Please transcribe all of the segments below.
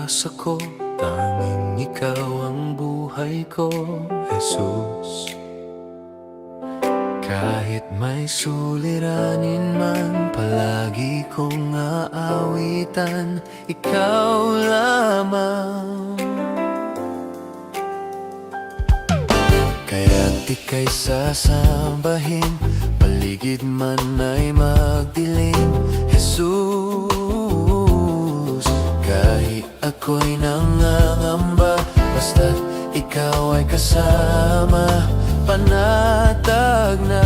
pag-asa ko, tanging ikaw ang buhay ko, Jesus. Kahit may suliranin man, palagi kong aawitan, ikaw lamang. Kaya't ika'y sasambahin, paligid man ay magdilim, Jesus. Kahit ako'y nangangamba, basta't ikaw ay kasama, panatag na.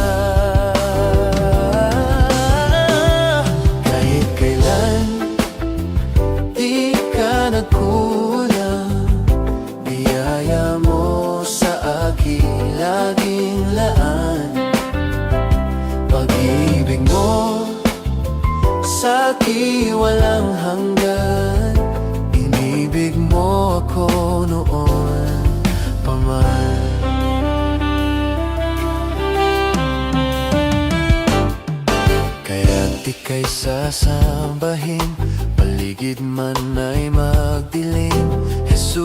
Kahit kailan, di ka nagkulang, biyaya mo sa akin laging laan. Pag-ibig mo sa akin walang hanggan, inibig mo ako noon pa man. Kaya't ika'y sasambahin, paligid man ay magdilim, Jesus.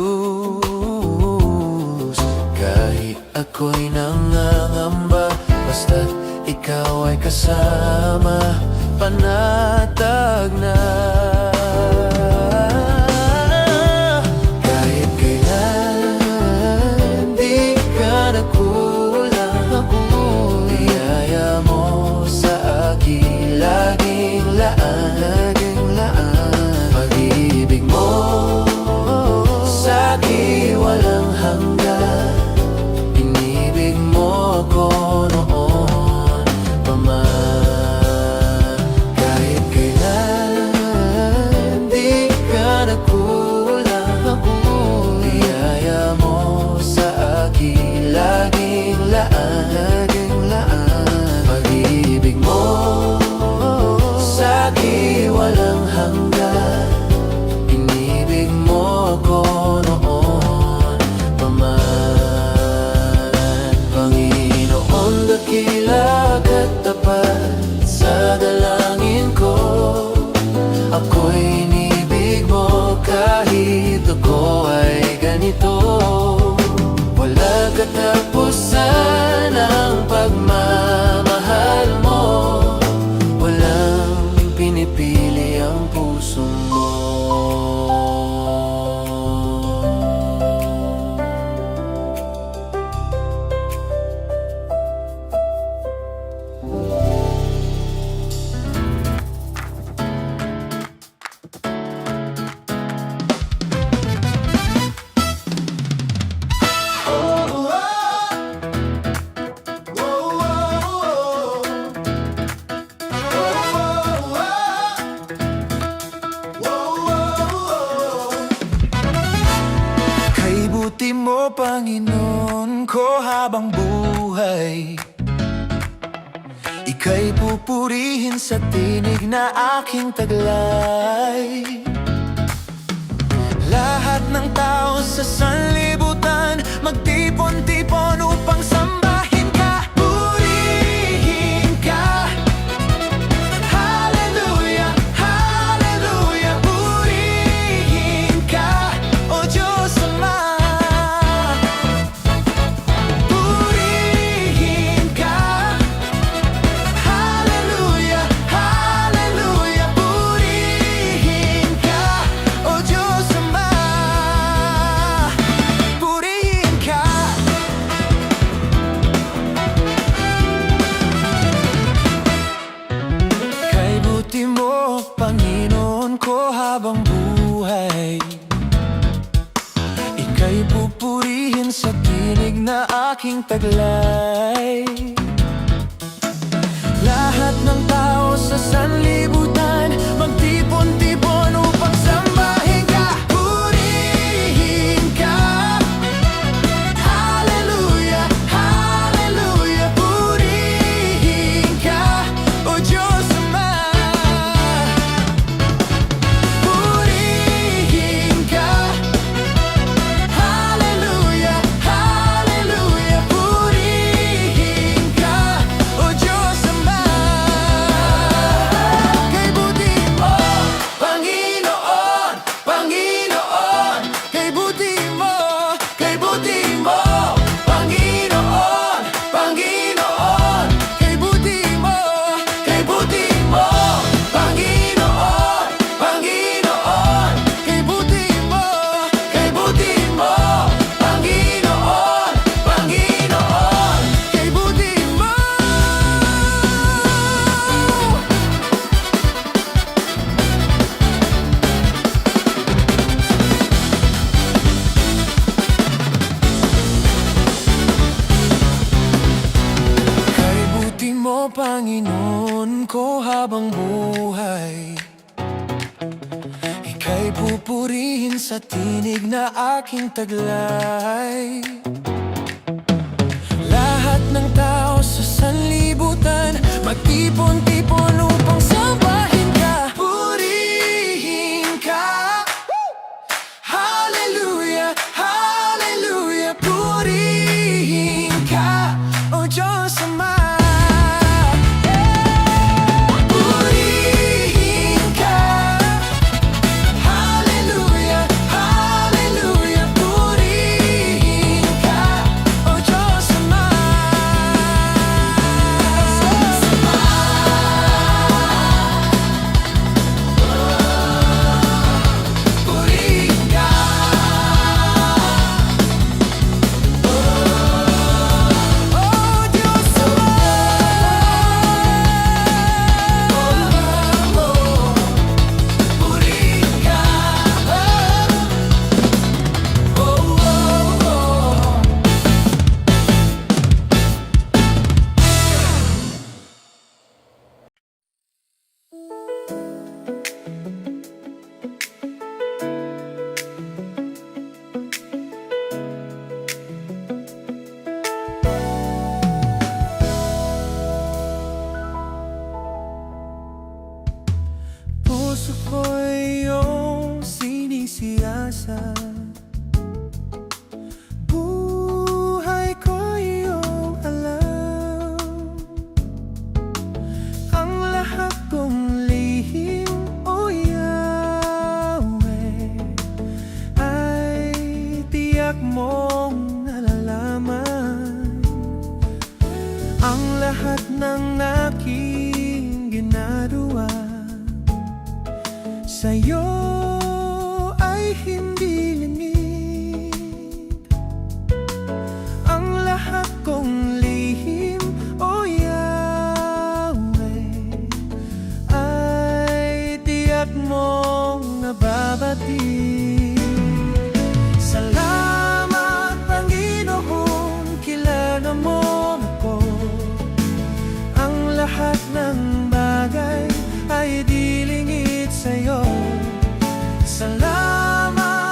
Kahit ako'y nangangamba, basta't ikaw ay kasama, panatag na. Kahit kailan, di ka nagkulang, biyaya mo sa akin laging laan. Pag-ibig mo sa akin walang hanggan, inibig mo ako noon pa man. Kahit kailan, di ka nagkulang, biyaya mo sa akin laging laan. Pag-ibig mo sa akin walang hanggan, inibig mo ako noon pa man. Panginoon, dakila ka't tapat sa dalangin ko, ako'y inibig mo kahit ako ay ganito. Wala katapusan ang pagmamahal mo, walang pinipili ang puso mo. Buti mo, Panginoon ko, habang buhay. Ika'y pupurihin sa tinig na aking taglay. Lahat ng tao sa sanlibutan magtipon-tipon upang sambahin ka, purihin ka. Hallelujah, hallelujah, purihin ka, O Diyos Ama. Panginoon ko, habang buhay. Ika'y pupurihin sa tinig na aking taglay. Lahat ng tao sa sanlibutan magtipon-tipon upang sambahin ka, purihin ka. Hallelujah, hallelujah, purihin ka, O Diyos Ama. Hallelujah, hallelujah, purihin mo, Panginoon ko, habang buhay. Ika'y pupurihin sa tinig na aking taglay. Lahat ng tao sa sanlibutan magtipon-tipon upang sambahin ka. Purihin ka. Hallelujah, hallelujah. Purihin ka, O Diyos Ama. Purihin ka. Hallelujah, hallelujah. Purihin ka, O Diyos Ama. Purihin ka. O Diyos Ama. Purihin ka. Puso ko'y iyong sinisiyasat, buhay ko'y iyong alam. Ang lahat kong lihim, O Yahweh, ay tiyak mong nalalaman. Ang lahat ng aking ginagawa sa'yo ay hindi lingid. Ang lahat kong lihim, O Yahweh, ay tiyak mong nababatid. Salamat, Panginoon, kilala mo ako. Ang lahat ng bagay ay di lingid sa'yo. Salamat,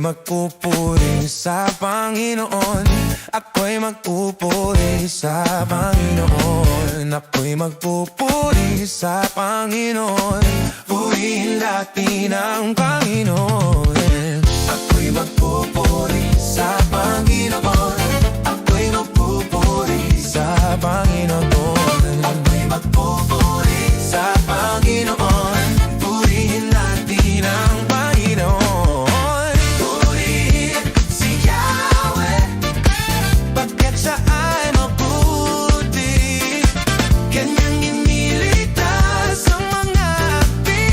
magpupuri sa Panginoon. Ako'y magpupuri sa Panginoon. Ako'y magpupuri sa Panginoon. Purihin natin ang Panginoon. Ako'y magpupuri sa Panginoon. Ako'y magpupuri sa Panginoon. Ako'y magpupuri sa Panginoon. Purihin natin ang Panginoon. Purihin si Yahweh, pagkat siya ay mabuti. Kanyang iniligtas ang mga api.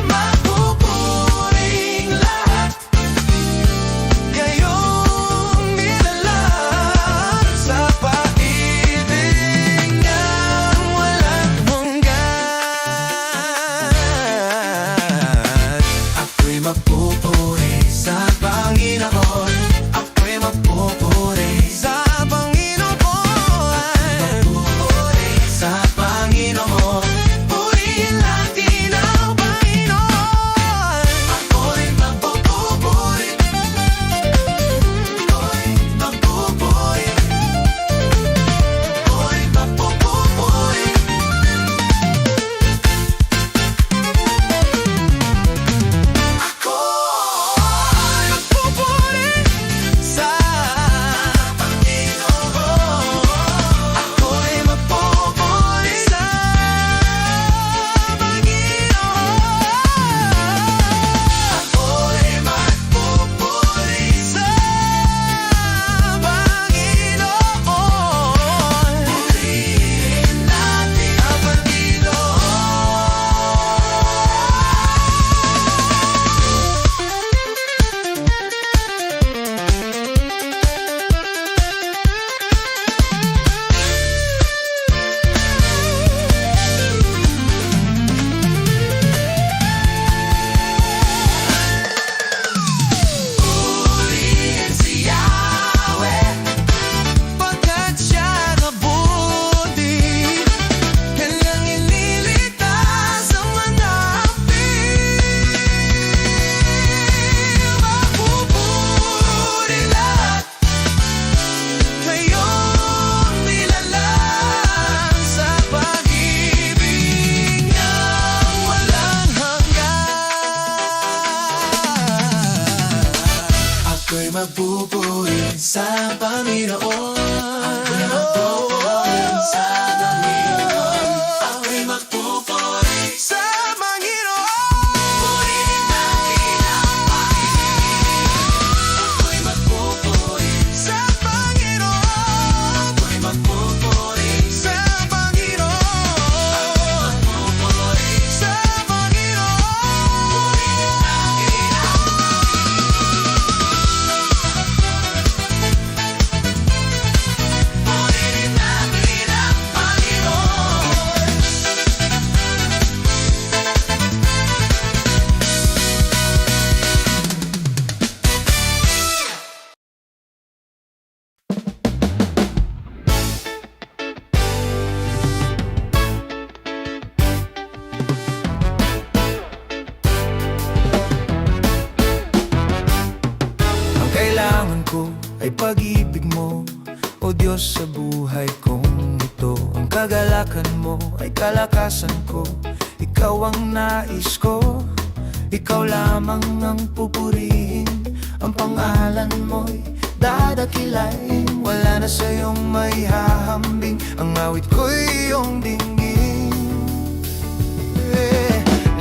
Mapupuring lahat kayong nilalang sa pag-ibig niyang walang hanggan. Ako'y magpupuri sa Panginoon. Ako'y magpupuri sa Panginoon. Magpupuri sa Panginoon. Purihin natin ang Panginoon. Ako'y magpupuri. Ako'y magpupuri. Ako'y magpupuri. Ako'y magpupuri sa Panginoon. Ako'y magpupuri sa Panginoon. Ako'y magpupuri sa Panginoon. Purihin natin ang Purihin si Yahweh, pagkat siya mabuti. Kanyang iniligtas ang mga api. Mapupuri lahat kayong nilalang sa pag-ibig niyang walang hanggan. Ako'y magpupuri sa Panginoon. Ako'y magpupuri sa Panginoon. Ako'y magpupuri sa Panginoon. Purihin natin ang Panginoon. Ako'y magpupuri sa Panginoon. Ako'y magpupuri sa Panginoon. Ako'y magpupuri sa Panginoon. Purihin natin ang Purihin natin ang Panginoon. Ang kailangan ko ay pag-ibig mo, O Diyos, sa buhay kong ito. Ang kagalakan mo ay kalakasan ko. Ikaw ang nais ko. Ikaw lamang ang pupurihin. Ang pangalan mo'y dadakilain. Wala na sa'yong may hahambing. Ang awit ko'y iyong dinggin.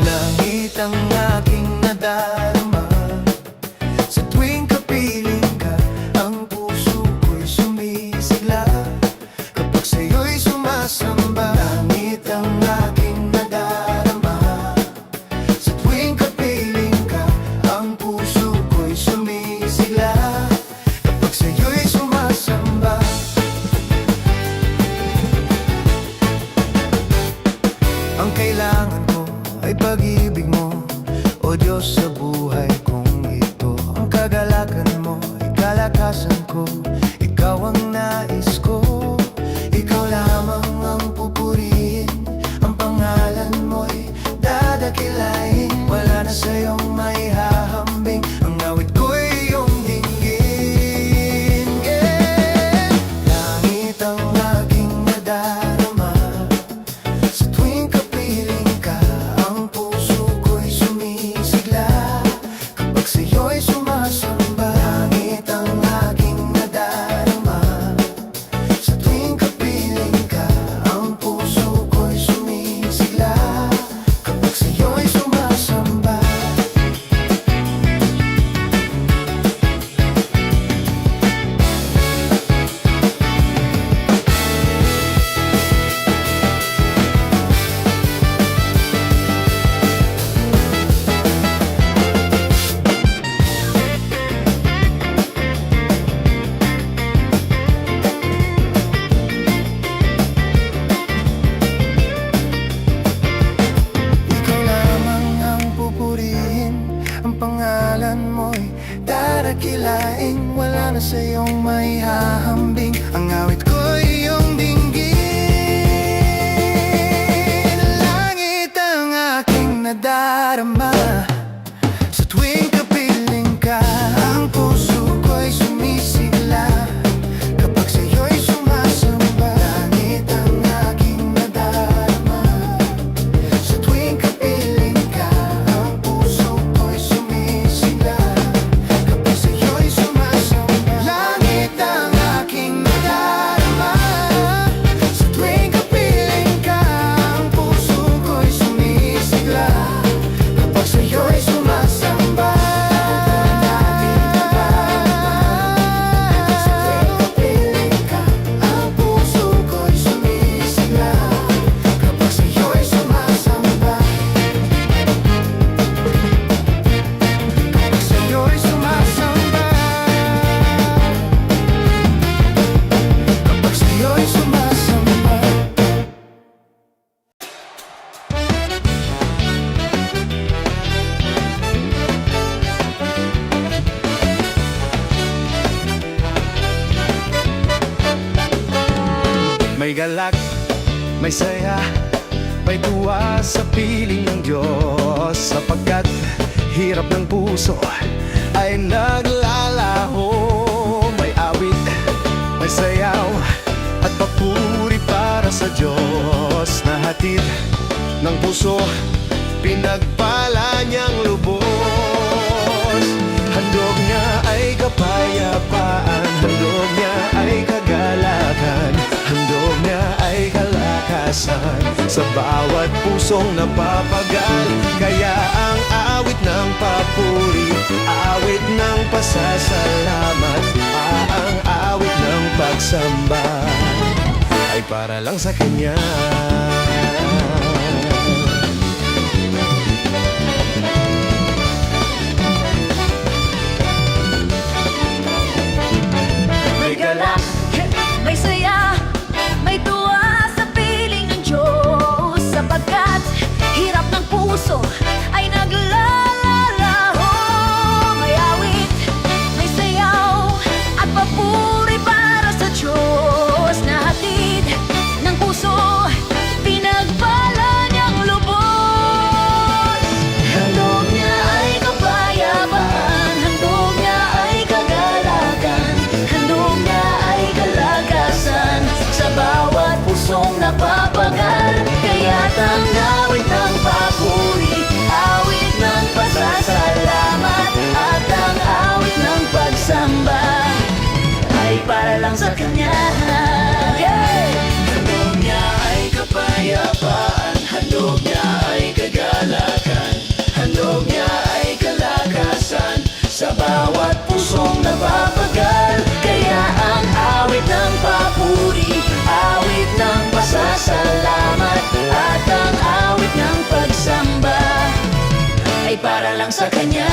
Langit ang aking nadarama. Sa tuwing kapiling ka, ang puso ko'y sumisigla. Kapag sa'yo'y sumasamba, langit ang aking nadarama. Sa tuwing kapiling ka, ang puso ko'y sumisigla. Kapag sa'yo'y sumasamba. Ang kailangan ko ay pag-ibig mo, O Diyos, sa buhay kong ito. Ang kagalakan mo ay kalakasan ko. Ikaw ang nais ko. Ikaw lamang ang pupurihin. Ang pangalan mo'y dadakilain. Wala na sa'yong may na sa iyong may hahambing. Ang awit ko'y iyong dinggin. Langit ang aking nadarama sa tuwing kapiling ka. Ang puso ko'y sumisigla kapag sa'yo'y sumasamba. Langit ang aking nadarama sa tuwing kapiling ka. Ang puso ko'y sumisigla kapag sa'yo'y sumasamba. Langit ang aking nadarama sa tuwing kapiling ka. Ang puso ko'y sumisigla kapag sa'yo'y sumasamba. May galak, may saya, may tuwa sa piling ng Diyos, sapagkat hirap ng puso ay naglalaho. May awit, may sayaw at papuri para sa Diyos, na hatid ng puso, pinagpala niyang lubos. Handog niya ay kapayapaan, handog niya ay kagalakan, handog niya ay kalakasan sa bawat pusong napapagal. Kaya ang awit ng papuri, awit ng pasasalamat, ang awit ng pagsamba ay para lang sa Kanya. May galak, may saya, may tuwa sa piling ng Diyos, sapagkat hirap ng puso ay naglalalaho. May awit, may sayaw at papuri para sa Diyos, na hatid ng puso, pinagpala niyang lubos. Handog niya ay kapayapaan, handog niya ay kagalakan, handog niya ay kalakasan sa bawat pusong napapagal. Kaya't ang awit ng papuri, awit ng pasasalamat, at ang awit ng pagsamba ay para lang sa Kanya. Handog niya ay kapayapaan, handog niya ay kagalakan, handog niya ay kalakasan sa bawat pusong napapagal. Kaya ang awit ng papuri, awit ng pasasalamat, at ang awit ng pagsamba ay para lang sa Kanya.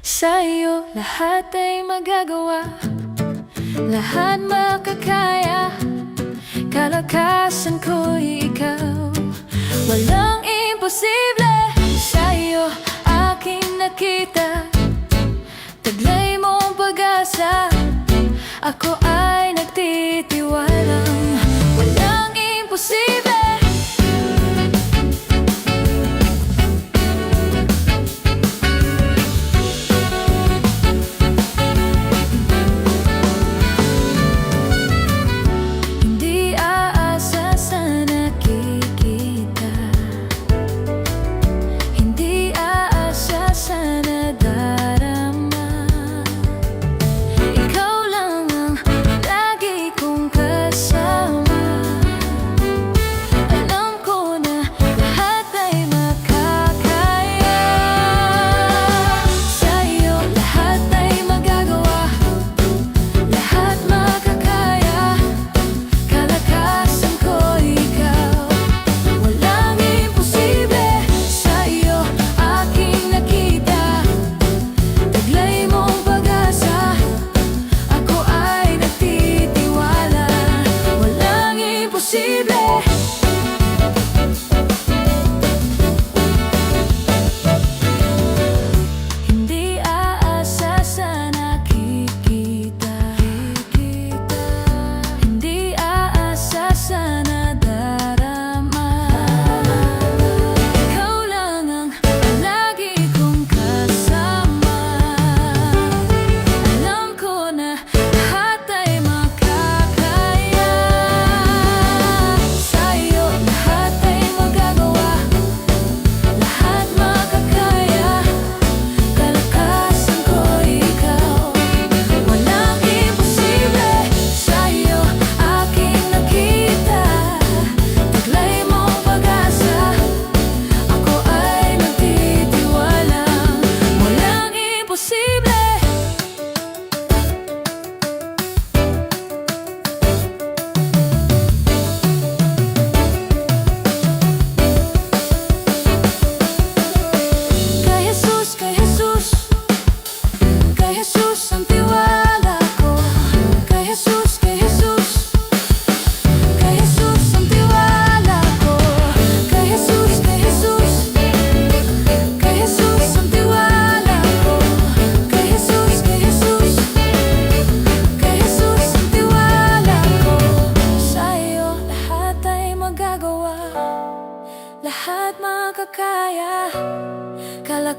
Sa'yo lahat ay magagawa, lahat makakaya. Kalakasan ko'y ikaw, walang imposible. Sa'yo aking nakita, taglay mong pag-asa. Ako ay nagtitiwalang walang imposible.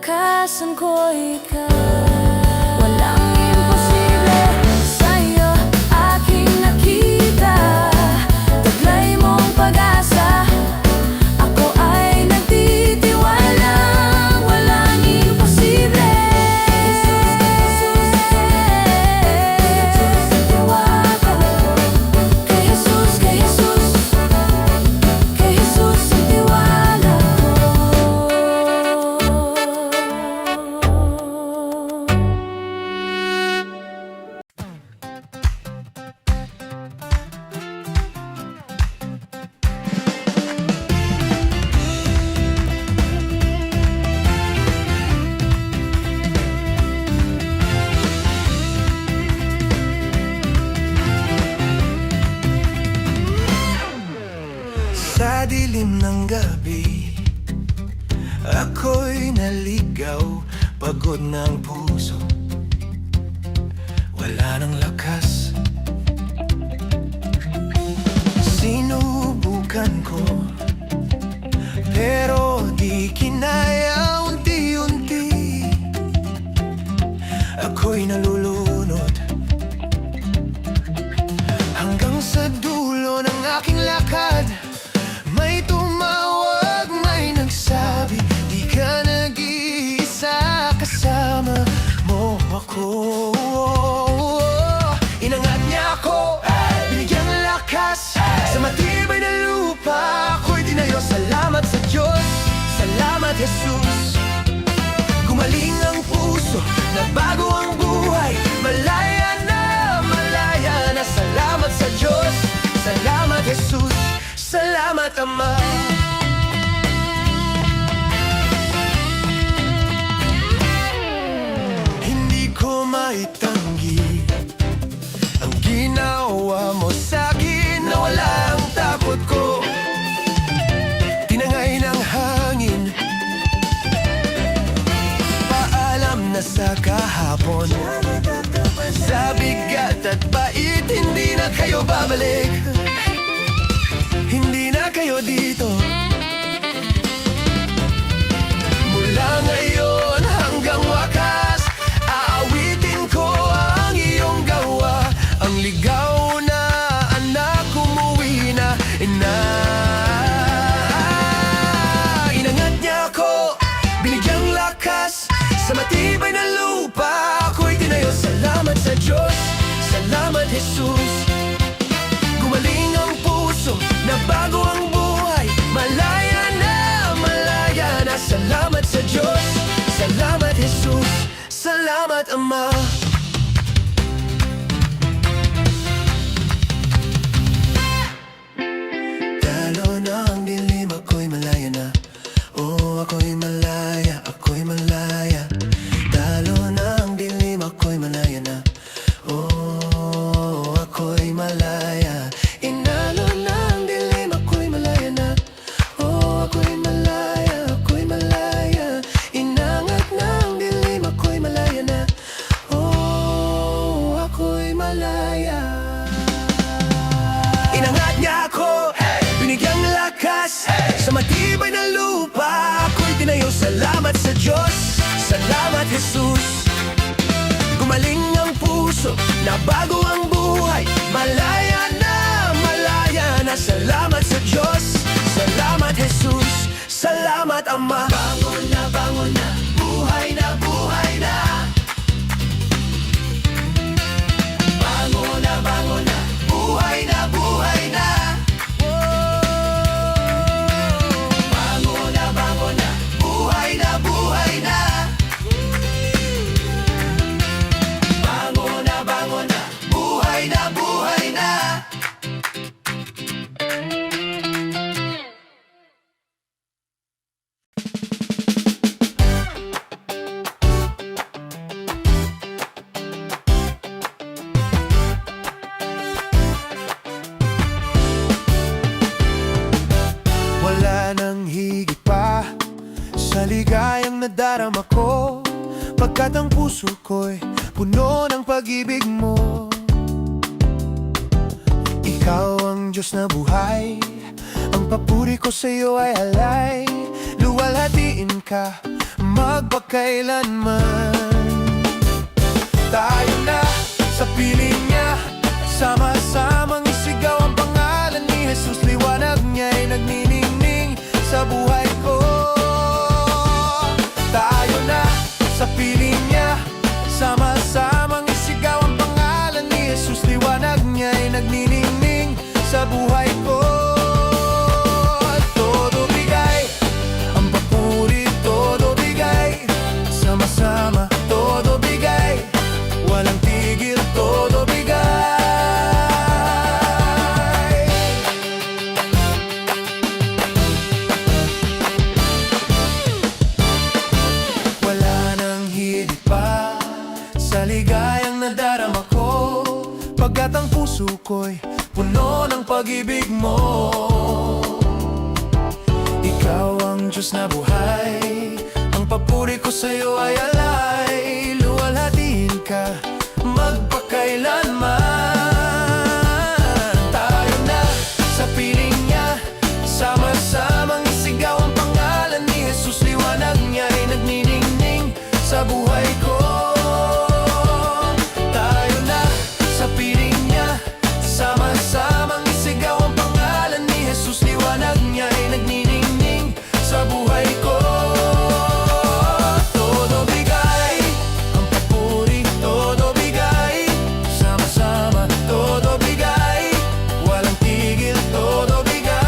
kalakasan ko ikaw. Walang imposible sa'yo aking nakita. Taglay mong pag-asa, ako ay nagtitiwala. Walang imposible. Kay Jesus, kay Jesus, kay Jesus ang tiwala ko. Sa dilim ng gabi, ako'y naligaw. Pagod ng puso, wala nang lakas. Sinubukan ko, pero di kinaya. Unti-unti ako'y nalulunod, hanggang sa dulo ng aking lakad. May tumawag, may nagsabi, di ka nag-iisa, kasama mo ako. Inangat niya ako, binigyang lakas, sa matibay na lupa ako'y tinayo. Salamat sa Diyos, salamat Jesus. Gumaling ang puso, nagbago ang buhay, malaya na. Salamat sa Diyos, salamat Jesus, salamat Ama. Hindi ko maitanggi ang ginawa mo sa'kin. Nawala ang takot ko, tinangay ng hangin. Paalam na sa kahapon, sa bigat at bait, hindi na kayo babalik. Hindi na kayo dito. Mula ngayon hanggang wakas, aawitin ko ang iyong gawa. Ang ligaw na anak, umuwi na. Inangat niya ako, binigyang lakas, sa matibay na lupa ako'y tinayo. Salamat sa Diyos, salamat Jesus. Gumaling ang puso, nabago ang buhay, malaya na. Salamat sa Diyos, salamat Jesus, salamat Ama. Talo na ang dilim, ako'y malaya na. Oh, ako'y malaya, ako'y malaya. Talo na ang dilim, ako'y malaya na. Oh, ako'y malaya. Inalo na ang dilim, ako'y malaya na. Oh, ako'y malaya, ako'y malaya. Inangat na ang dilim, ako'y malaya na. Oh, ako'y malaya. Inangat niya ako, binigyang lakas, sa matibay na lupa ako'y tinayo. Salamat sa Diyos, salamat Jesus. Gumaling ang puso, nabago ang buhay, malaya na. Salamat sa Diyos, salamat Jesus, salamat Ama. Bangon na, buhay na, buhay na. Bangon na, buhay na, buhay na. Bangon na, buhay na, buhay na. Bangon na, buhay na, buhay na. Wala nang higit pa sa ligayang nadarama ko, pagkat ang puso ko'y puno ng pag-ibig mo. Ikaw ang Diyos na buhay, ang papuri ko sa'yo ay alay. Luwalhatiin ka, magpakailanman. Tayo na sa piling niya, sama-samang isigaw ang pangalan ni Jesus. Liwanag niya'y nagniningning sa buhay ko. Tayo na sa piling niya, sama-samang isigaw ang pangalan ni Jesus. Liwanag niya'y nagniningning sa buhay ko. Todo bigay, ang papuri, todo bigay, sama-sama, todo bigay, walang tigil, todo bigay. Wala nang higit pa sa ligayang nadarama ko, pagkat ang puso ko'y puno ng pag-ibig mo. Ikaw ang Diyos na buhay, ang papuri ko sa'yo ay alay. Luwalhatiin ka magpakailanman. Tayo na sa piling niya, sama-samang isigaw ang pangalan ni Jesus. Liwanag niya'y nagniningning sa buhay ko. Tayo na sa piling niya, sama-samang isigaw ang pangalan ni Jesus. Liwanag niya'y nagniningning sa buhay ko. Todo bigay, ang papuri, todo bigay, sama-sama, todo bigay, walang tigil, todo bigay.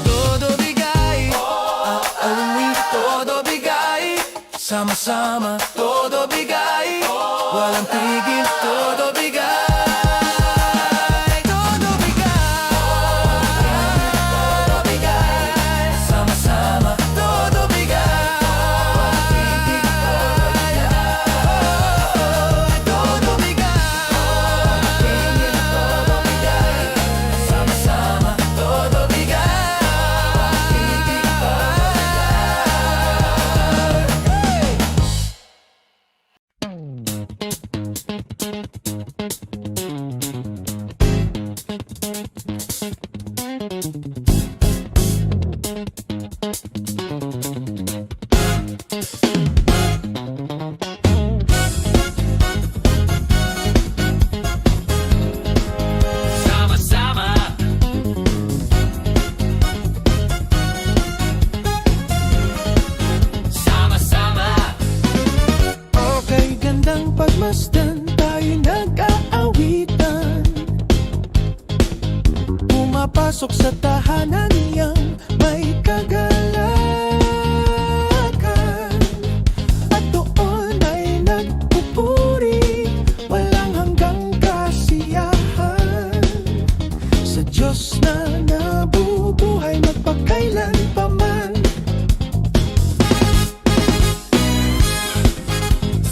Todo bigay, aalawin, todo bigay, sama-sama, todo bigay, walang tigil, todo bigay. Todo bigay, sama-sama, todo bigay, walang tigil, todo bigay, sama-sama, todo bigay. Sama-sama, sama-sama, Okay, gandang pagmasdan, tayo nag-aawitan. Pumapasok sa tahanan niyang may kagalakan, at doon ay nagpupuri, walang hanggang kasiyahan. Sa Diyos na nabubuhay magpakailan pa man.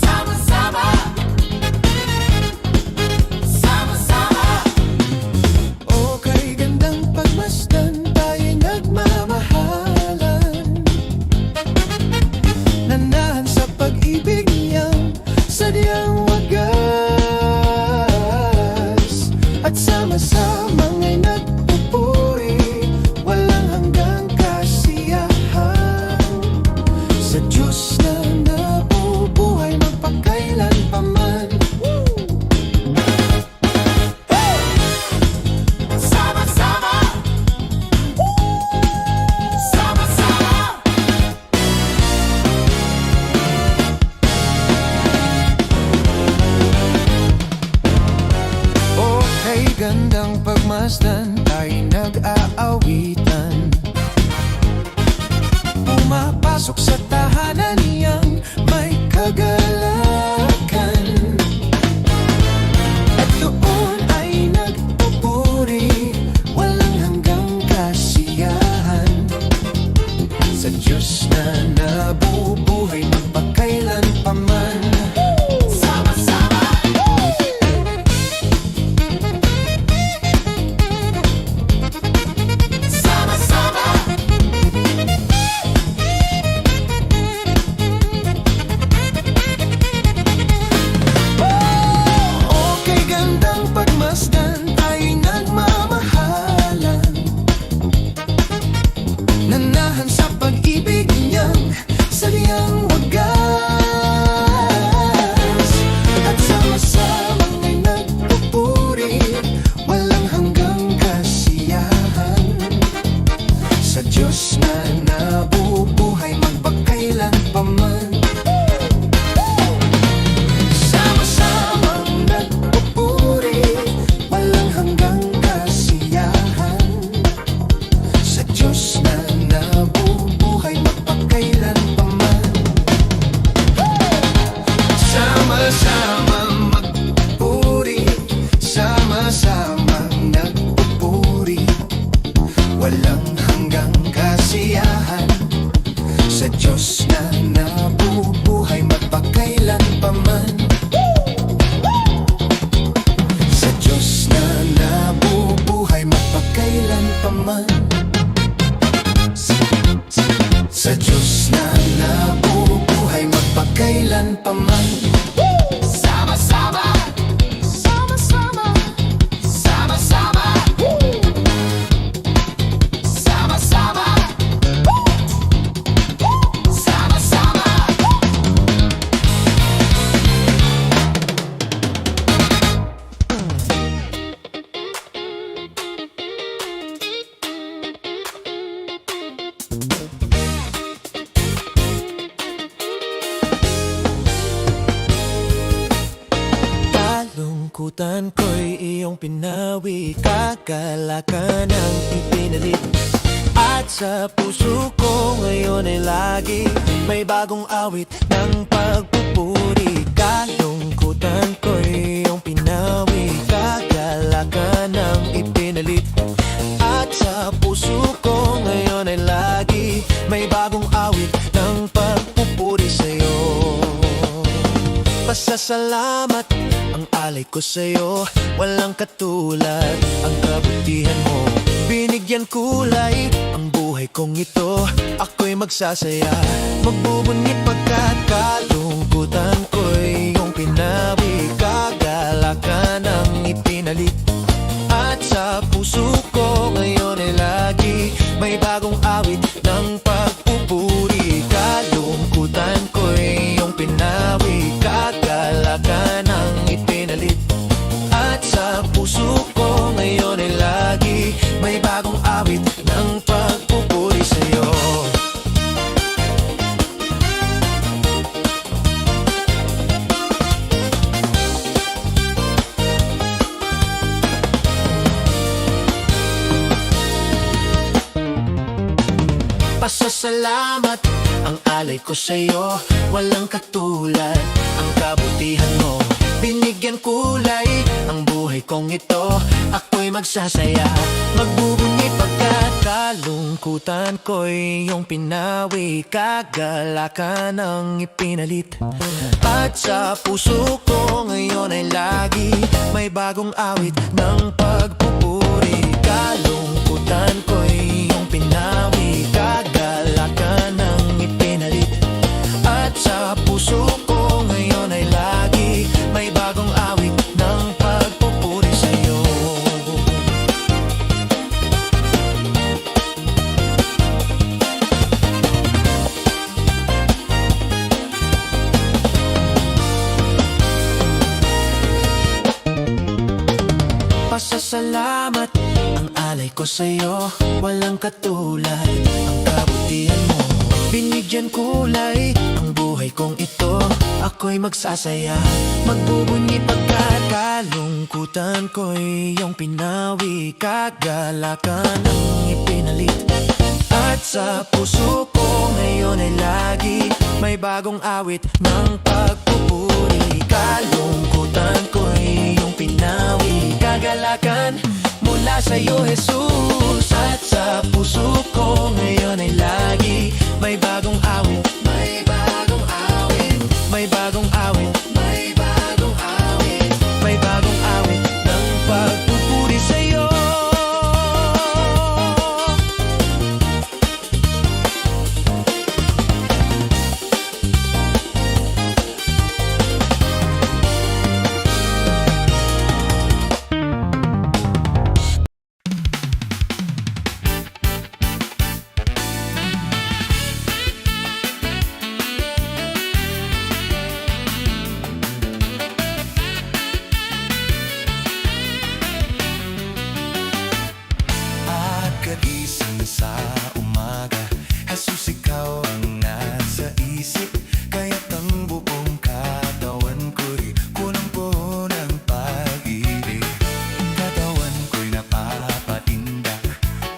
sama-sama, sama-sama, Okay, gandang pagmasdan, tayo'y nagmamahalan. Nanahan sa pag-ibig niyang sadyang wagas, at sama-samang ay nagpupuri, walang hanggang kasiyahan. Sa Diyos na nabubuhay magpakailan pa man. sama-sama, sama-sama, Okay, gandang pagmasdan, tayo'y nag-aawitan. Pumapasok sa tahanan niyang may kagalakan, at doon ay nagpupuri, walang hanggang kasiyahan. Sa Diyos na nabubuhay magpakailan pa man. sama-sama, sama-sama, pa man. Sa Diyos na nabubuhay magpakailan pa man. Sama-sama, sama-sama, sama-sama, sama-sama, sama-sama. Kalungkutan ko'y iyong pinawi, kagalakan ang ipinalit. At sa puso ko ngayon ay lagi may bagong awit ng pagpupuri. Kalungkutan ko'y iyong pinawi, kagalakan ang ipinalit. At sa puso ko ngayon ay lagi may bagong awit ng pagpupuri sa'yo. Pasasalamat ang alay ko sa'yo, walang katulad ang kabutihan mo. Binigyan kulay ang buhay kong ito, ako'y magsasaya, magbubunyi pagkat kalungkutan ko'y iyong pinawi, kagalakan ang ipinalit. At sa puso ko ngayon ay lagi may bagong awit ng pagpupuri. Kalungkutan ko'y iyong pinawi, kagalakan ang ipinalit. At sa puso ko ngayon ay lagi may bagong awit ng pagpupuri sa'yo. Pasasalamat ang alay ko sa'yo, walang katulad ang kabutihan mo. Binigyan kulay ang buhay kong ito, ako'y magsasaya, magbubunyi pagkat kalungkutan ko'y iyong pinawi, kagalakan ang ipinalit. At sa puso ko ngayon ay lagi may bagong awit ng pagpupuri. Kalungkutan ko'y iyong pinawi, kagalakan ang ipinalit. At sa puso ko ngayon ay lagi may bagong awit ng pagpupuri sa'yo. Pasasalamat ang alay ko sa'yo, walang katulad ang kabutihan mo. Binigyan kulay ang buhay kong ito, ako'y magsasaya, magbubunyi pagkat kalungkutan ko'y iyong pinawi, kagalakan ang ipinalit. At sa puso ko ngayon ay lagi may bagong awit ng pagpupuri. Kalungkutan ko'y iyong pinawi, kagalakan mula sa'yo, Jesus. At sa puso ko ngayon ay lagi may bagong awit, may bagong awit, may bagong awit, may bagong awit, may bagong awit ng pagpupuri sa'yo. Kagising sa umaga, Jesus, ikaw ang nasa isip. Kaya't ang buong katawan ko'y punong-puno ng pag-ibig. Katawan ko'y napapatindak,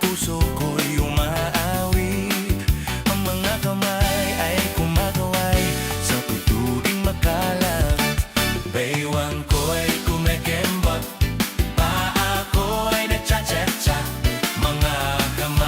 puso ko'y umaawit. Ang mga kamay ay kumakaway sa tuturing makalat. Baywang ko'y kumekembot, paa ko'y nagcha-cha-cha. Mga kamay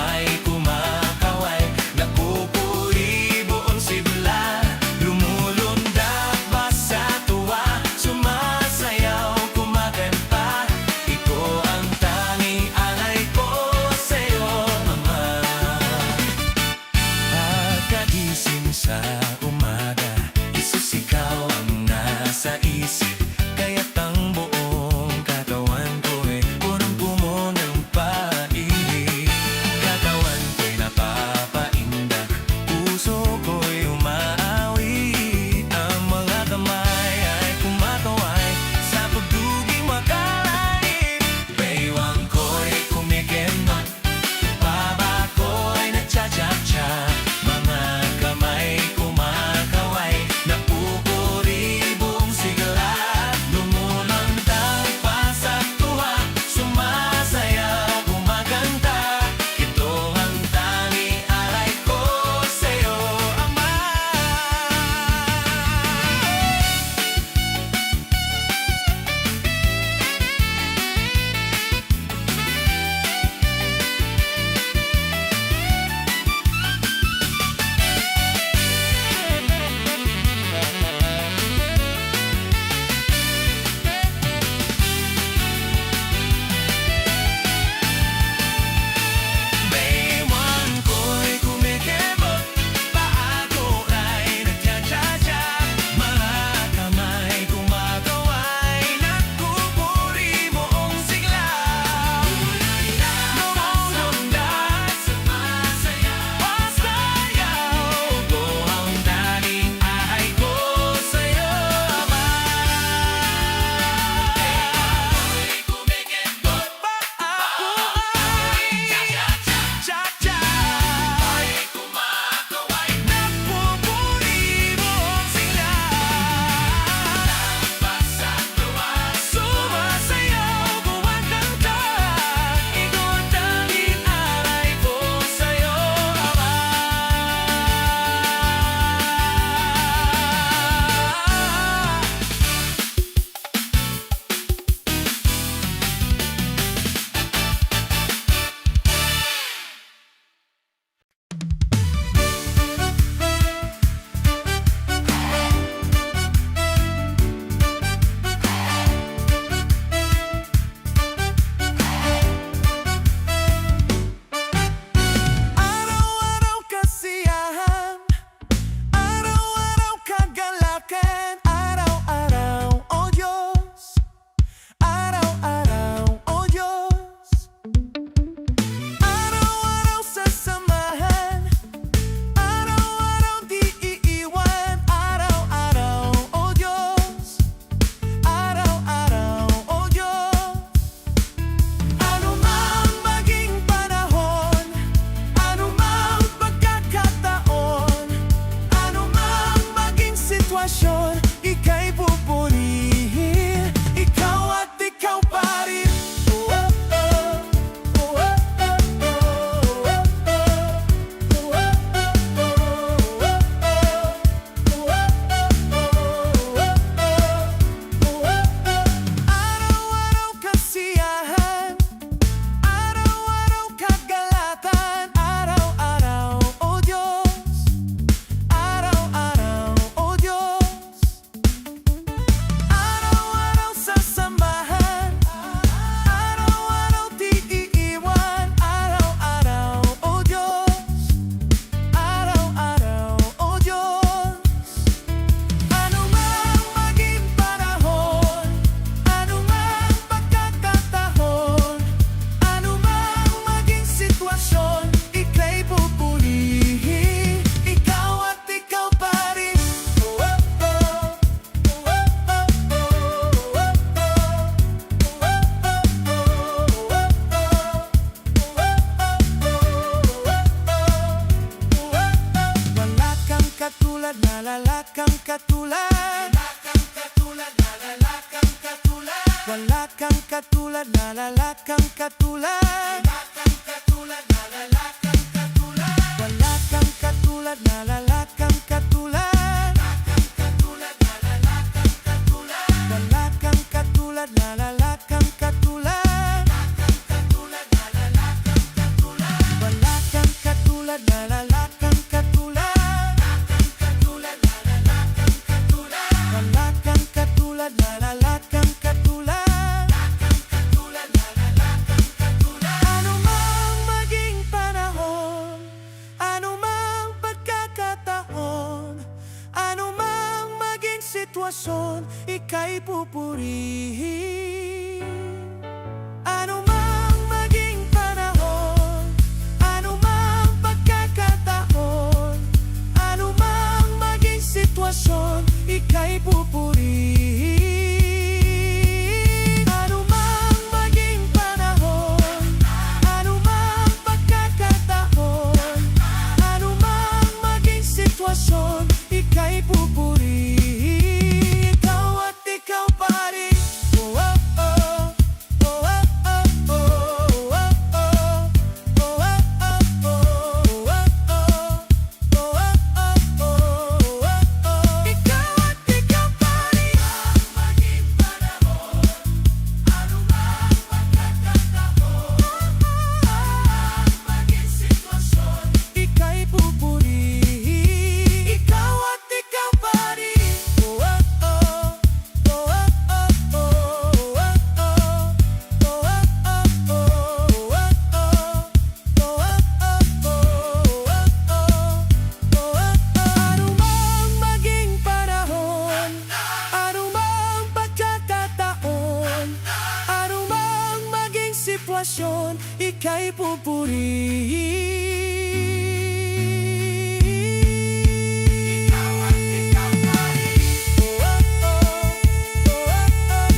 kang katulad. Wala kang katulad, nalala kang katulad. Wala kang katulad, nalala kang katulad. Wala kang katulad, nalala kang katulad. Wala kang katulad, nalala kang katulad. Ano mang maging panahon, ano mang pagkakataon, ano mang maging sitwasyon, ika'y pupurihin. Ano mang maging panahon, ano mang pagkakataon, ano mang maging sitwasyon, ika'y pupurihin. Ano mang maging panahon, ano mang pagkakataon, ano mang maging sitwasyon, ika'y pupurihin. Ikaw at ikaw pa rin. Oh, oh, oh. Oh, oh, oh, oh. Oh, oh, oh. Oh, oh, oh, oh. Oh, oh, oh. Oh, oh, oh. Ikaw at ikaw pa rin. Maging panahon, ano mang pagkakataon, maging sitwasyon, ika'y pupurihin. Ikaw at ikaw pa rin. Oh, oh, oh. Oh, oh, oh, oh. Oh, oh, oh. Oh, oh, oh, oh. Oh, oh, oh, oh. Oh, oh, oh. Ano mang maging panahon, ano mang pagkakataon, ano mang maging sitwasyon, ika'y pupurihin. Ikaw at ikaw pa rin. Oh, oh, oh. Oh, oh, oh, oh. Oh,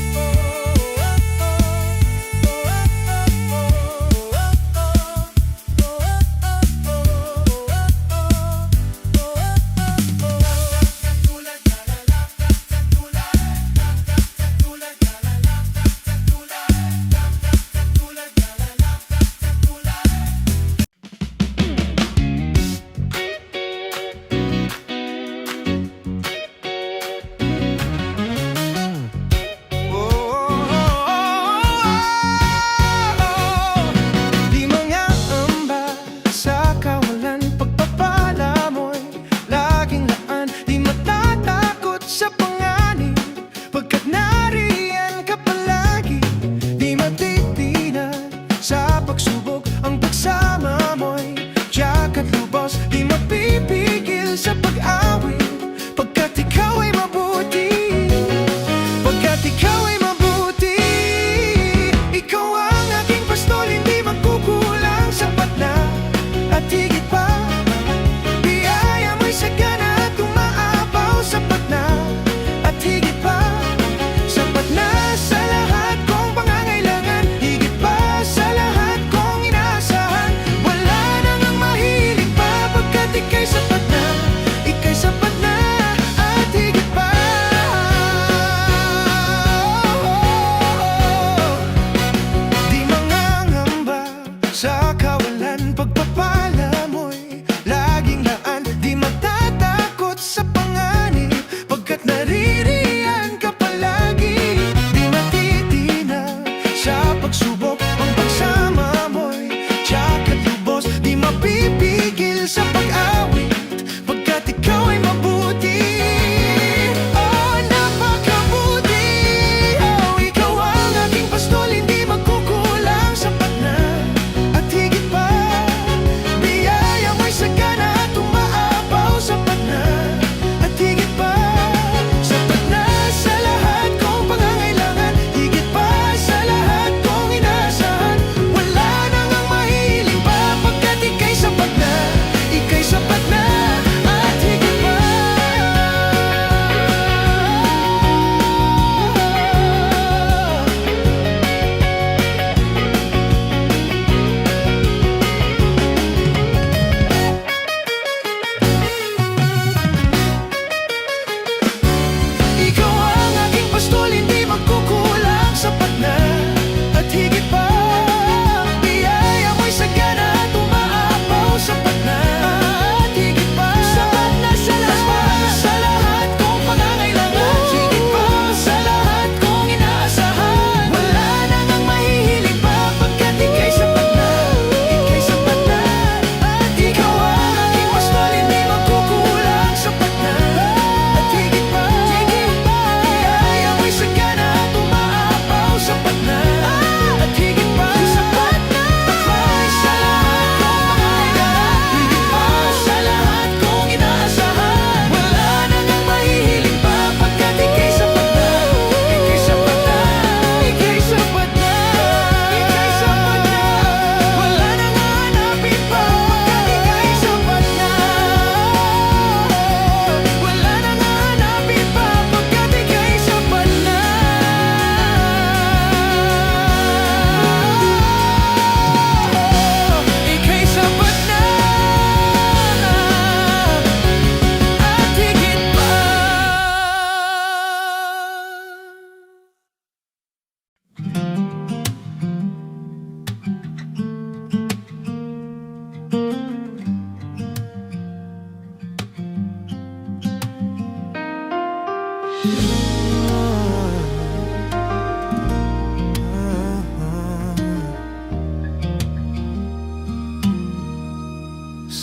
oh,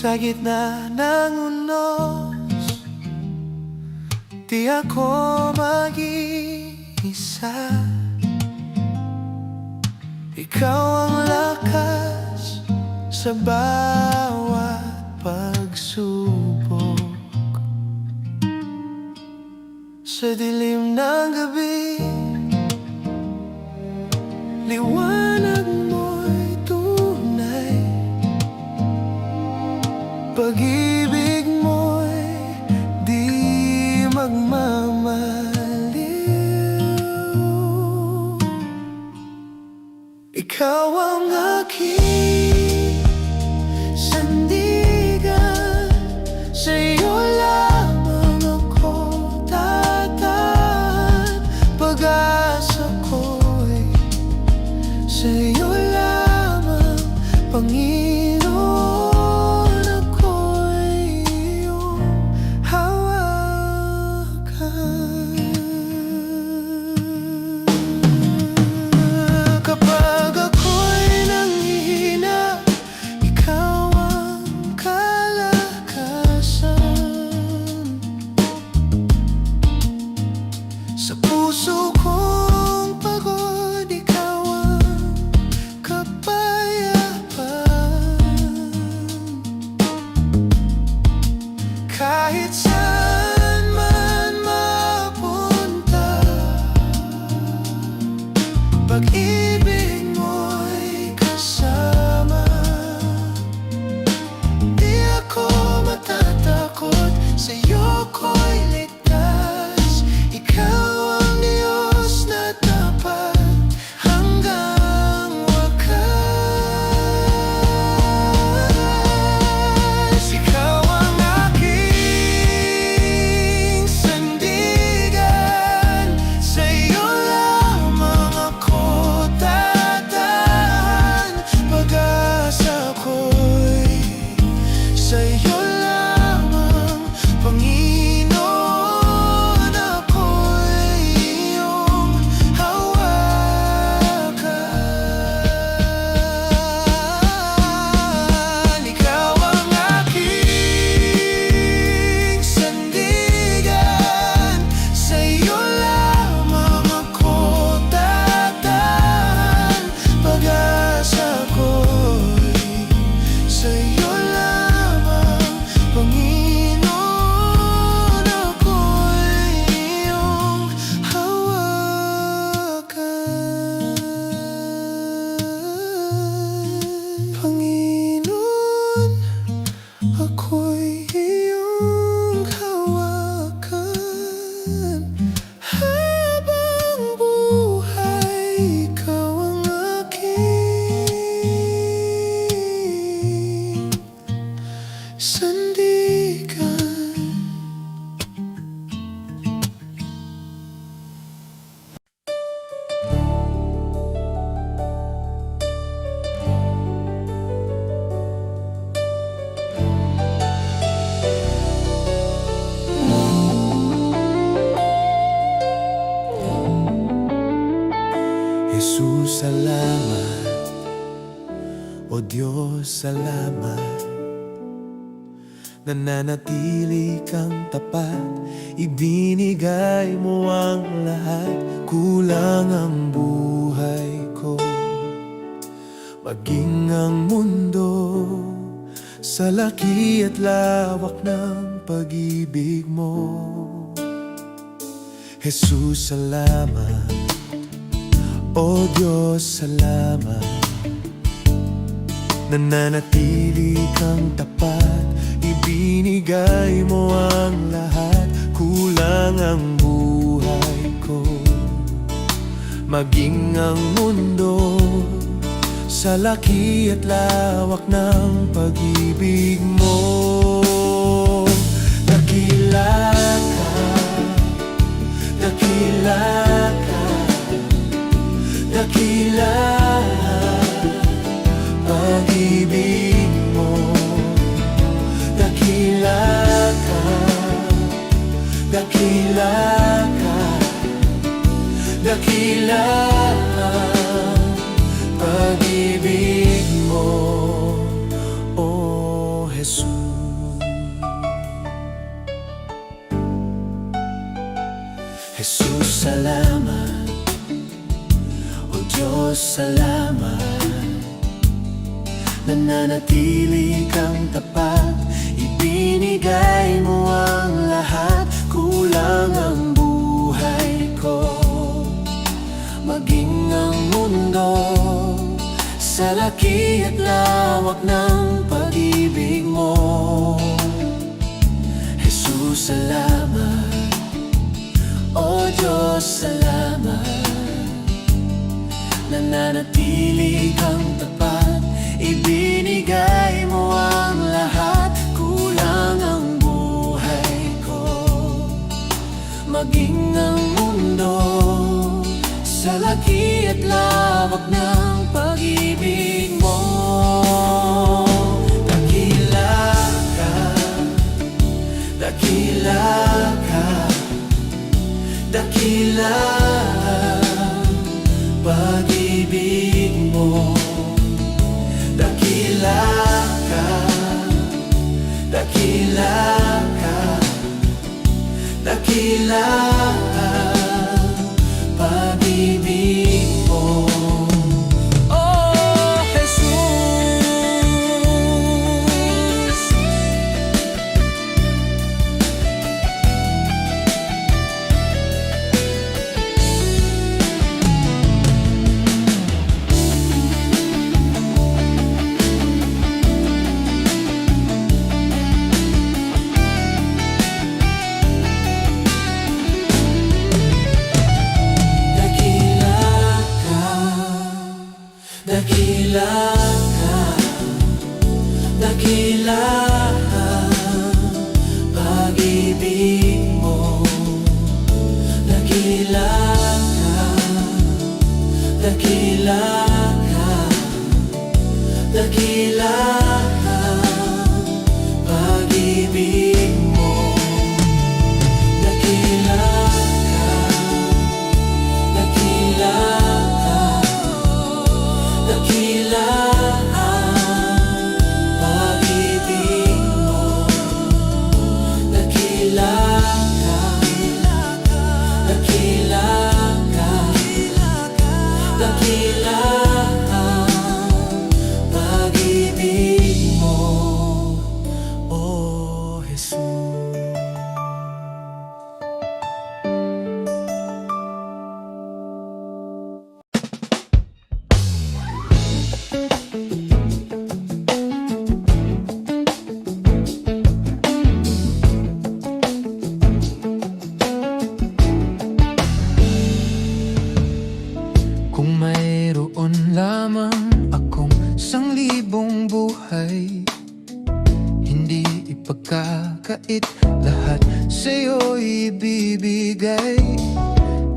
Sa gitna ng unos, di ako mag-iisa. Ikaw ang lakas sa bawat pagsubok. Sa dilim ng gabi, liwanag mo'y tunay. Pag-ibig mo'y di magmamaliw. Ikaw ang aking sandigan, sa'yo lamang ako tataan. Pag-asa ko'y sa'yo lamang, Panginoon, ako'y iyong hawakan. Kapag ako'y nanghihina, ikaw ang kalakasan. Sa puso kong pagod, ikaw ang kapayapaan. Kahit saan man mapunta, pag-ibig mo'y kasama. Di ako matatakot, sa'yo ko'y ligtas. Ikaw ang Diyos na tapat hanggang wakas. Ikaw ang aking sandigan, sa'yo lamang ako tataan. Pag-asa ko'y sa'yo lamang, Panginoon, ako'y iyong hawakan. Ikaw ang aking sandigan, sa'yo lamang ako tataan. Pag-asa ko'y sa'yo lamang, Panginoon, ako'y iyong hawakan. Panginoon, ako'y iyong hawakan. Habang buhay, ikaw ang aking sandigan. Jesus, salamat. O Diyos, salamat. Nananatili kang tapat, ibinigay mo ang lahat. Kulang ang buhay ko, maging ang mundo, sa laki at lawak ng pag-ibig mo. Jesus, salamat. O Diyos, salamat. Nananatili kang tapat, ibinigay mo ang lahat. Kulang ang buhay ko, maging ang mundo, sa laki at lawak ng pag-ibig mo. Dakila ka, dakila ka, dakila pag-ibig mo. Dakila ka, dakila ka, dakila pag-ibig mo, oh Jesus. nananatili kang tapat. Ibinigay mo ang lahat, kulang ang buhay ko, maging ang mundo sa laki at lawak ng pag-ibig mo. Jesus, salamat. O Diyos, salamat. Nananatili kang tapat. Ibinigay mo ang lahat, kulang ang buhay ko, maging ang mundo sa laki at lawak ng pag-ibig mo. Dakila ka, dakila ka, dakila pag-ibig mo. Dakila ka, dakila ka, dakila pag-ibig mo. Oh, Jesus. Dakila ka, dakila pag-ibig mo. Dakila ka, dakila ka, dakila pag-ibig mo. Dakila ka, dakila dakila pag-ibig mo. Dakila ka, dakila ka, dakila pag-ibig mo. Oh, Jesus. Kung mayroon lamang akong 1,000 buhay, hindi ipagkakait, lahat sa'yo ibibigay.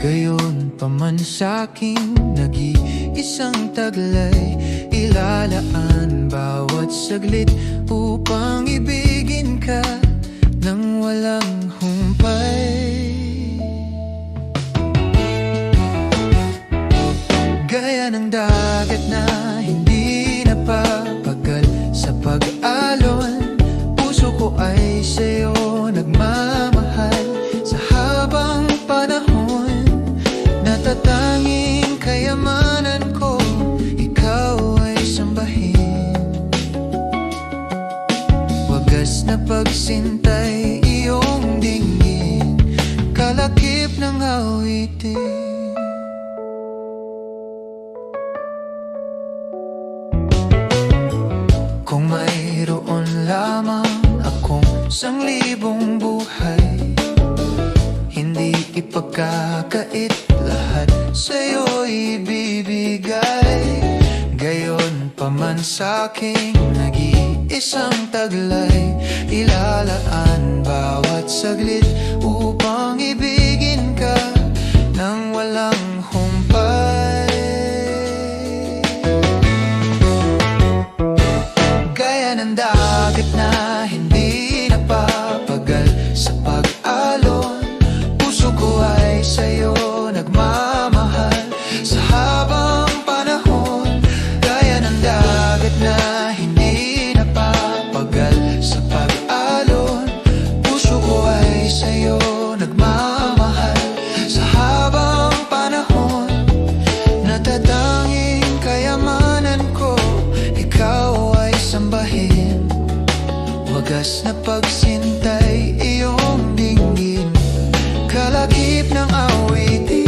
Gayon pa man sa'king nag-iisang taglay, ilalaan bawat saglit upang ibigin ka nang walang humpay. Gaya ng dagat na hindi napapagal sa pag-alon, puso ko ay sa'yo nagmamahal. Sa habang panahon, natatanging kayamanan ko, ikaw ay sambahin. Wagas na pagsintay iyong dinggin, kalakip ng awitin. Kung mayroon lamang akong 1,000 buhay, hindi ipagkakait, lahat sa'yo ibibigay. Gayon pa man sa'king nag-iisang taglay, ilalaan bawat saglit upang ibigin ka nang walang humpay. Ng dagat na hindi napapagal sa pag-alon, puso ko ay sa'yo nagmamahal. Sa habang panahon, gaya ng dagat na hindi napapagal sa pag-alon, puso ko ay sa'yo pagsintay, iyong dinggin, kalakip ng awitin.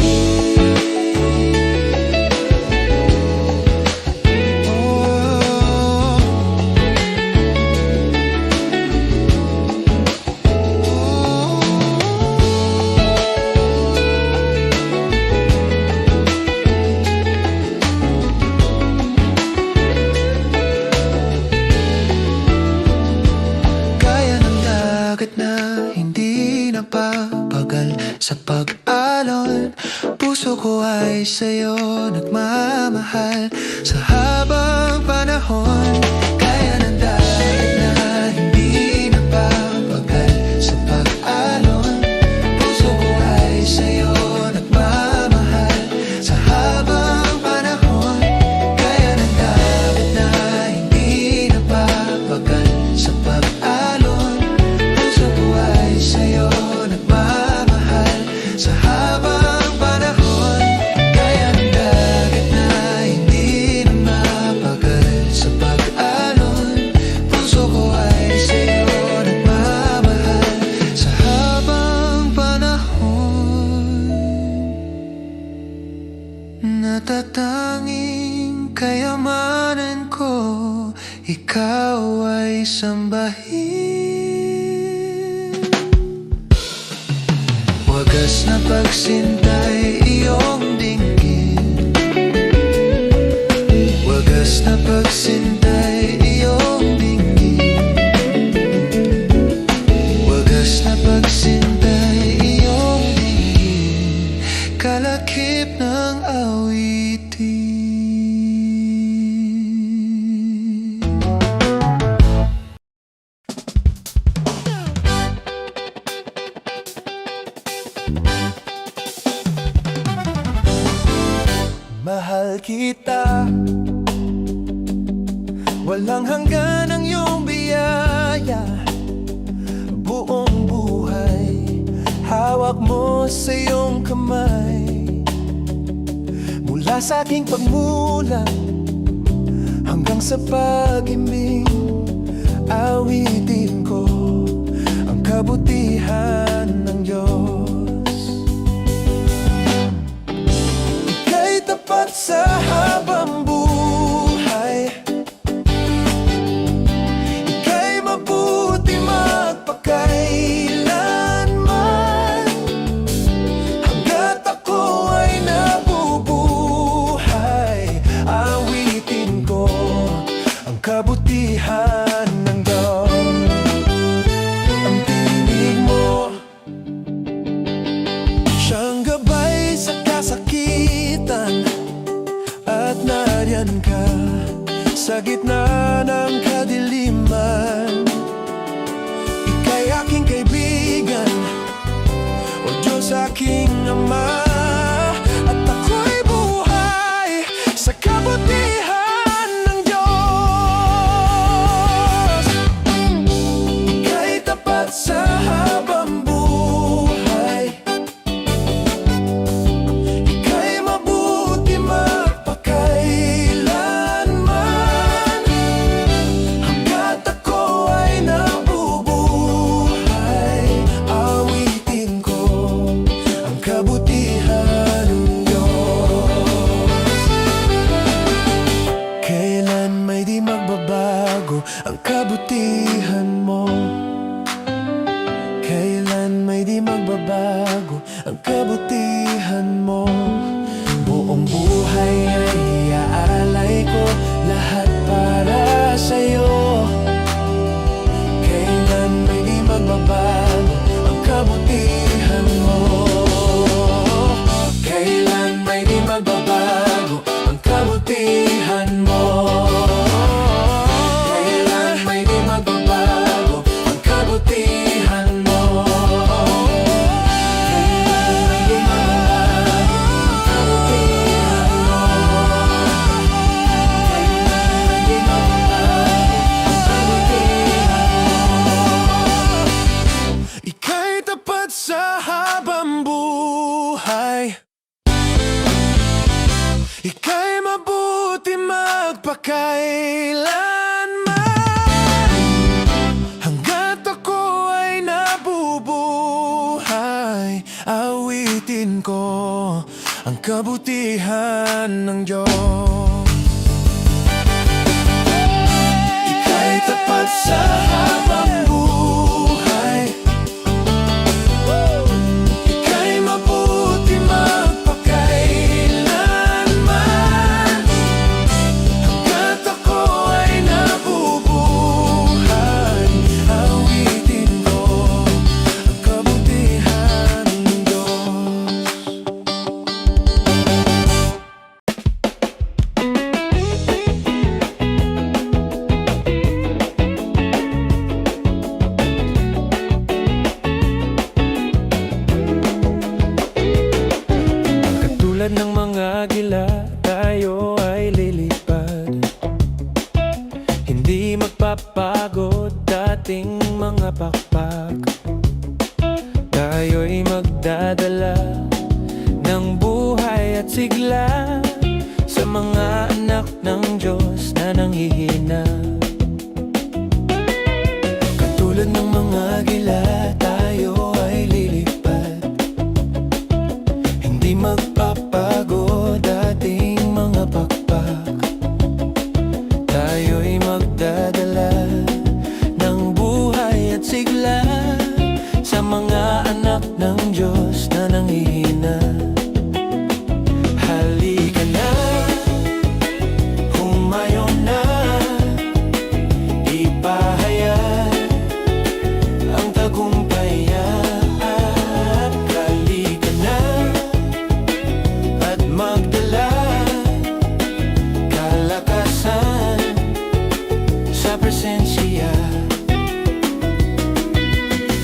Hindi napapagal sa pag-alon. Puso ko ay sa'yo nagmamahal sa habang panahon. Kaya ng dagat na hindi napapagal sa pag-alon. Puso ko ay sa'yo nagmamahal sa habang panahon. Kaya ng dagat na hindi napapagal sa pag-alon. Sa'yo nagmamahal sa habang panahon. Kaya ng dagat na hindi na mapagal sa pag-alon. Puso ko ay sa'yo nagmamahal sa habang panahon. Natatanging kayamanan ko, ikaw ay sambahin. Wagas na pagsintay, iyong dinggin. Wagas na pagsintay, iyong dinggin. Wagas na pagsintay, iyong dinggin, kalakip ng awitin. Mahal kita, walang hanggan ang iyong biyaya. Buong buhay, hawak mo sa iyong kamay. Mula sa aking pagmulang hanggang sa pag-ibig, awitin ko ang kabutihan ng Diyos. Tapat sa habang buhay, ika'y mabuti magpakailanman. Hanggat ako ay nabubuhay, awitin ko ang kabutihan ng Diyos. Ang tinig mo, siyang gabay sa kasakitan, at nariyan ka sa gitna ng kadiliman. Ika'y aking kaibigan, o Diyos aking Ama, at ako'y buhay sa kabutihan ng Diyos. Ika'y tapat sa habang buhay, ika'y mabuti magpakailanman. Hanggat ako ay nabubuhay, awitin ko ang kabutihan ng Diyos. Kailan may di magbabago ang kabutihan mo. Kailan may di magbabago ang kabutihan mo. Buong buhay ay iaalay ko, lahat para sa'yo. Kailan may di magbabago ang kabutihan mo. Kailan may di magbabago ang kabutihan mo. Kailan may di magbabago ang kabutihan mo. Kailan may di magbabago ang kabutihan mo. kabutihan ng Diyos. Ika'y tapat sa habang buhay, ika'y mabuti magpakailanman. Hanggat ako ay nabubuhay, awitin ko ang kabutihan ng Diyos. Katulad ng mga agila, tayo ay lilipad. Hindi magpapagod dating mga pakpak. Tayo'y magdadala ng buhay at sigla sa mga anak ng Diyos na nanghihina. Katulad ng mga agila, tayo ay lilipad. Hindi magpapagod dating mga pakpak. Tayo'y magdadala ng buhay at sigla sa mga anak ng Diyos na nanghihina. Halika na, humayo na, ipahayag ang tagumpayan. Halika na at magdala kalakasan sa presensya.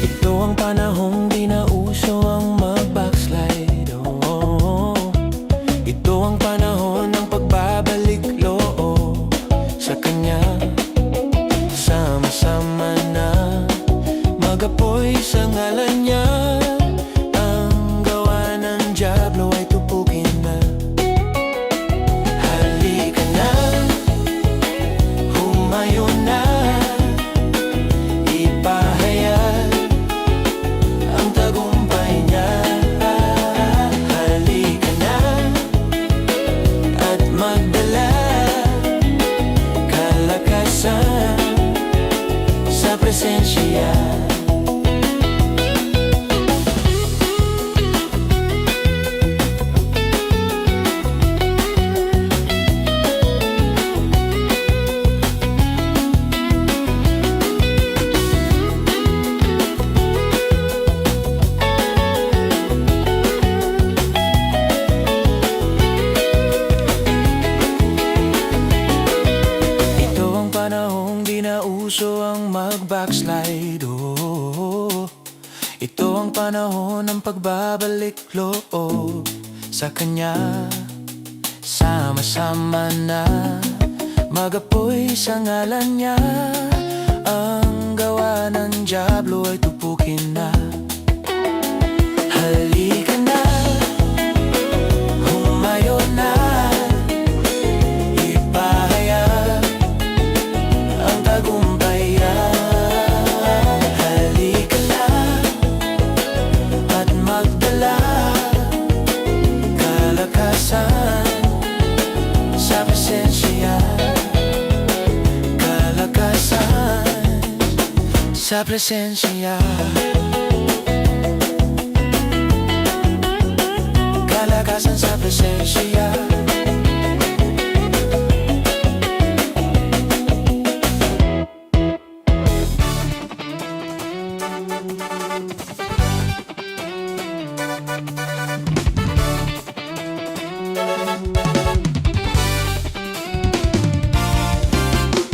Ito ang panahong di na uso ang mag-backslide. Ito ang panahon ng pagbabalik loob sa Kanya. Sama-sama na mag-apoy sa ngalan Niya. Ang gawa ng dyablo ay tupukin na. Halika na, humayo na, ipahayag ang tagumpay niya. Halika na at magdala kalakasan sa presensya. Ito ang panahong di na uso ang mag-backslide. Ito ang panahon ng pagbabalik loob sa Kanya. Sama-sama na mag-apoy sa ngalan Niya. Ang gawa ng dyablo ay tupukin na. Halika na, humayo na, ipahayag ang tagumpayan. Halika na at magdala kalakasan sa presensya. Kalakasan sa presensya. Kalakasan sa presensya.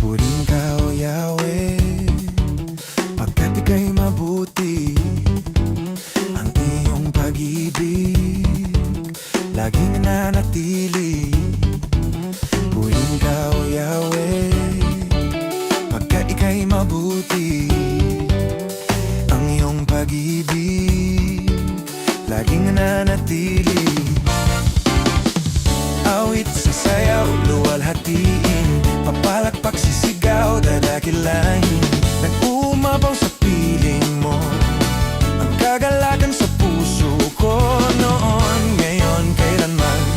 Purihin ka, O Yahweh, pagkat ika'y mabuti. Ang iyong pag-ibig laging nanatili. Purihin ka, O Yahweh, pagkat ika'y mabuti. Ang iyong pag-ibig laging nanatili. Awit sa sayaw, luwalhatiin, papalakpak, sisigaw, dadakilahin. Nag-umapaw sa piling mo ang kagalakan sa puso ko noon, ngayon, kailanman.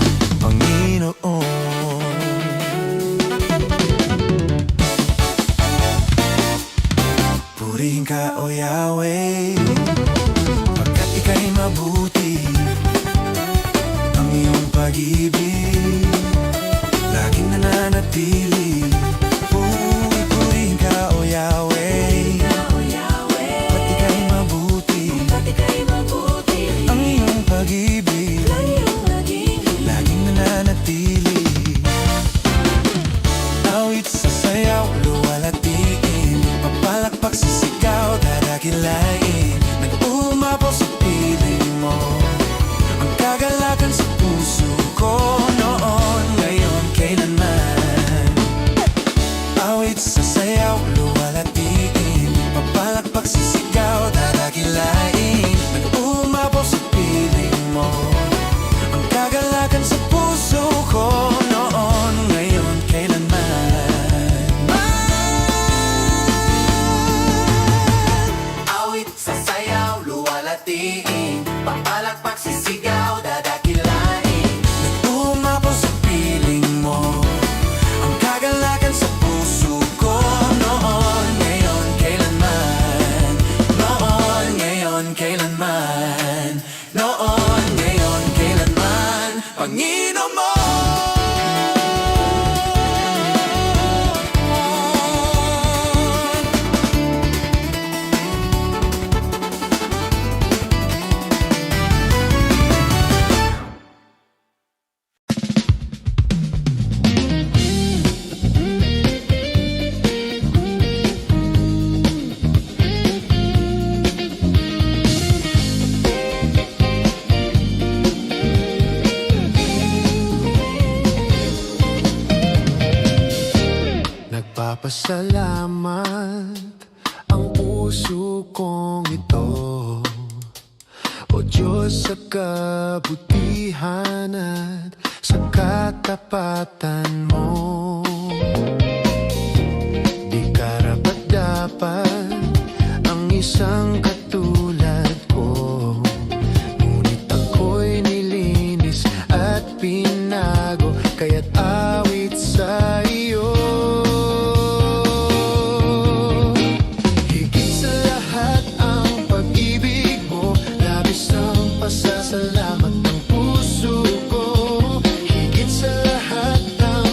sasayaw, luwalatiin, papalakpak, sisigaw, dadakilain. Nag-uumapaw sa piling mo ang kagalakan sa puso ko. Noon, ngayon, kailanman. Awit, sasayaw, luwalatiin, papalakpak, sisigaw, dadakilain. Nag-uumapaw sa piling mo ang kagalakan sa puso ko. Noon, ngayon, kailanman. Noon, ngayon, kailanman. Noon, ngayon, kailanman. Panginoon mo. Nagpapasalamat ang puso kong ito, O Diyos, sa kabutihan at sa katapatan mo. Di karapat-dapat ang isang katulad ko, ngunit ako'y nilinis at pinago, kaya't awit sa iyo. Pasasalamat ng puso ko, higit sa lahat ng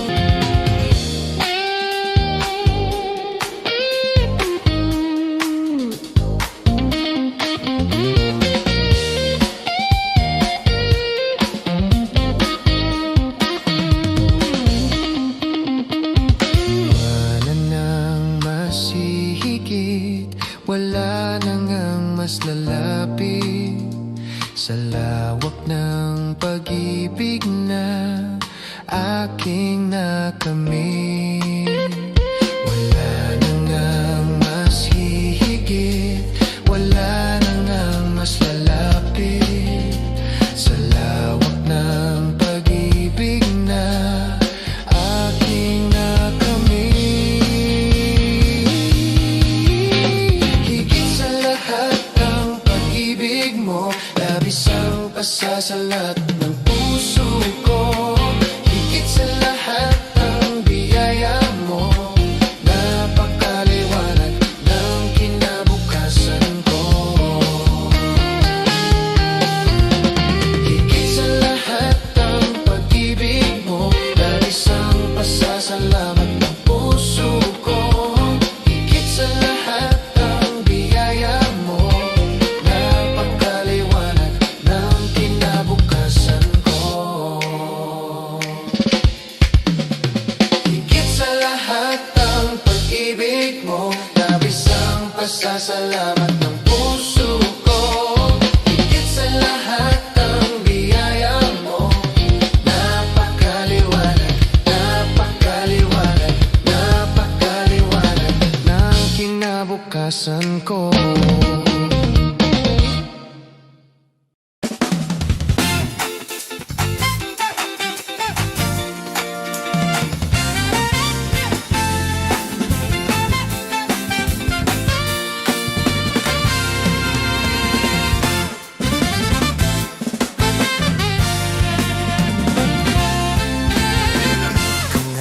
wala nang mas hihigit, wala nang ang mas lalapit sa lawak ng pag-ibig na aking nakamit. Wala nang ang mas hihigit, wala nang ang mas lalapit sa lawak ng pag-ibig na aking nakamit. Higit sa lahat ng pag-ibig mo, labis ang pasasalat ng puso ko. Higit sa lahat ng biyaya mo, napakaliwanag ng kinabukasan ko. Higit sa lahat ng pag-ibig mo, labis ang pasasalamat ng puso ko. Higit sa lahat ng biyaya mo, napakaliwanag ng kinabukasan ko. Higit sa lahat ng pag-ibig mo, labis ang pasasalamat ng puso ko. Higit sa lahat ng biyaya mo, napakaliwanag, napakaliwanag, napakaliwanag ng kinabukasan ko.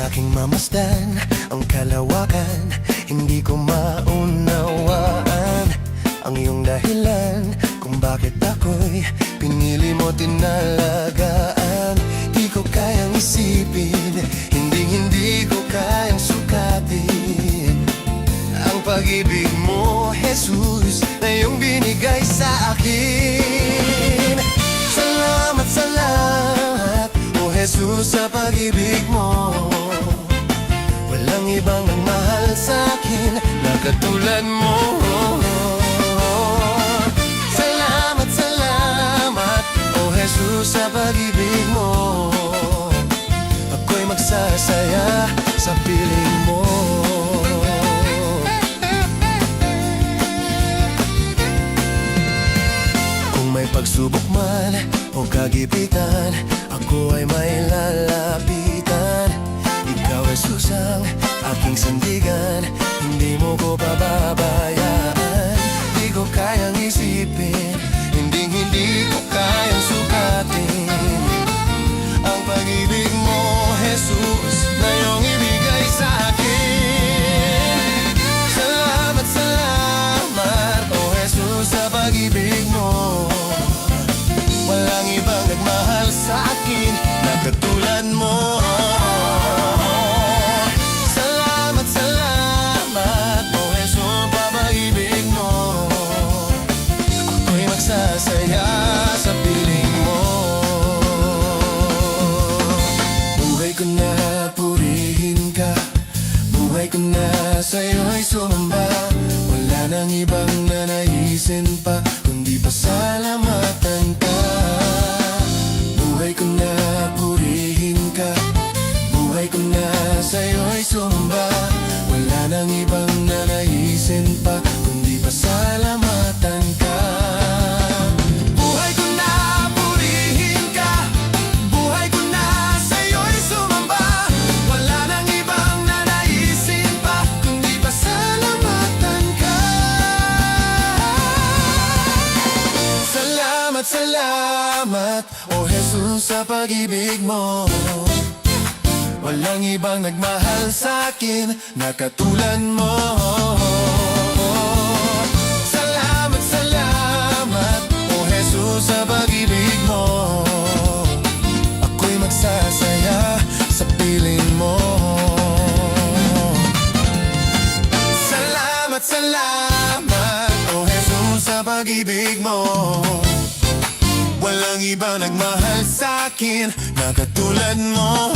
Aking mamasdan ang kalawakan, hindi ko maunawaan ang iyong dahilan kung bakit ako'y pinili mo, tinalagaan. Di ko kayang isipin, hindi ko kayang sukatin ang pag-ibig mo, Jesus, na iyong binigay sa akin. Salamat, salamat, O Jesus, sa pag-ibig mo. Walang ibang nagmahal sa'kin na katulad mo. Salamat, salamat, O Jesus, sa pag-ibig mo. Ako'y magsasaya sa piling mo. Pagsubok man o kagipitan, ako ay may lalapitan. Ikaw, Jesus, ang aking sandigan, hindi mo ko pababayaan. Di ko kayang isipin, hindi ko kayang sukatin ang pag-ibig mo, Jesus, na iyong ibigay sa akin. Salamat, salamat, oh Jesus, sa pag-ibig mo. Walang ibang nagmahal sa akin na katulad mo. Salamat, salamat, oh Jesus, sa pag-ibig mo. Ako'y magsasaya sa piling mo. Buhay ko na purihin ka, buhay ko na sa'yo'y sumamba. Wala nang ibang nanaisin pa, kundi pasalamatan ka. Buhay ko na purihin ka, buhay ko na sa'yo'y sumamba. Wala nang ibang nanaisin pa, kundi pasalamatan ka. Buhay ko na purihin ka, buhay ko na sa'yo'y sumamba. Wala nang ibang nanaisin pa, kundi pasalamatan ka. Salamat, salamat, oh Jesus, sa pag-ibig mo. Walang ibang nagmahal sa akin na katulad mo. Salamat, salamat, oh Jesus, sa pag-ibig mo. Ako'y magsasaya sa piling mo. Salamat, salamat, oh Jesus, sa pag-ibig mo. Walang iba nagmahal sa akin na katulad mo.